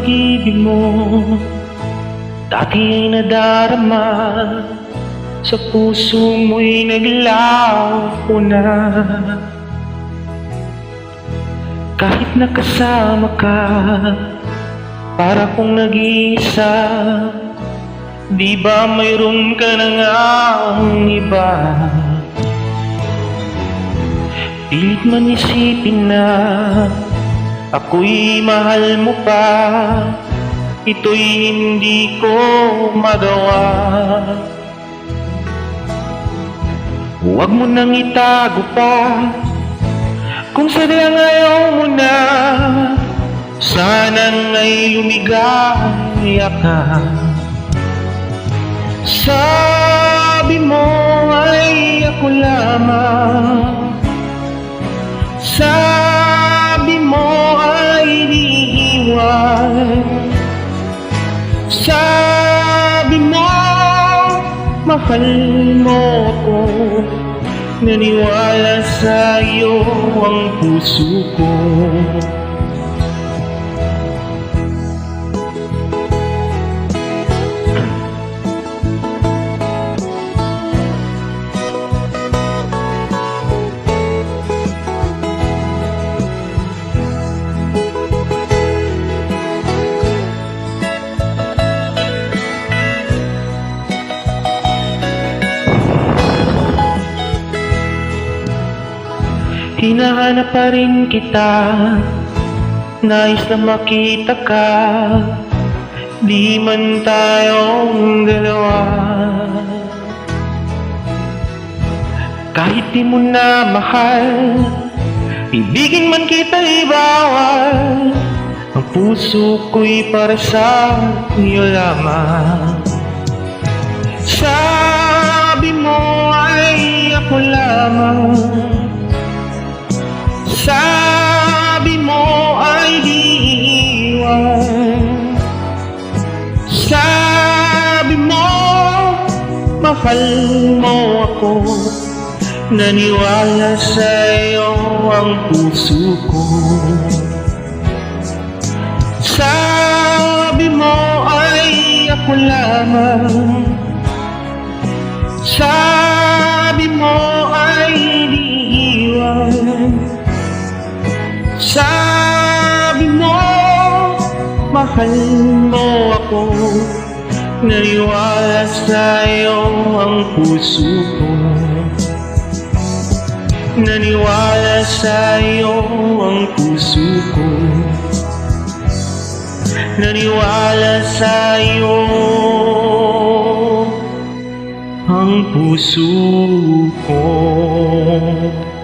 pag-ibig mo dati ay nadarama, sa puso mo'y naglaho na. Kahit nakasama ka, para kong nag-iisa, di ba mayroon ka na ngang iba? Pilit man isipin na ako'y mahal mo pa, ito'y hindi ko magawa. Huwag mo nang itago pa, kung sadyang ayaw mo na, sana nga'y lumigaya ka. Sabi mo ay ako lamang, sabi mo ay iiwan, sabi mo mahal mo ako, naniwala sa'yo ang puso ko. Hinahanap pa rin kita, nais na makita ka, di man tayong dalawa. Kahit di mo na mahal, ibigin man kita'y bawal, ang puso ko'y para sa iyo lamang. Sabi mo ay ako lamang, sabi mo ay di iiwan, sabi mo mahal mo ako, naniwala sa'yo ang puso ko. Sabi mo ay ako lamang, sabi mo ay di iiwan, sabi mo mahal mo ako, naniwala sa'yo ang puso ko. Naniwala sa'yo ang puso ko, naniwala sa'yo ang puso ko.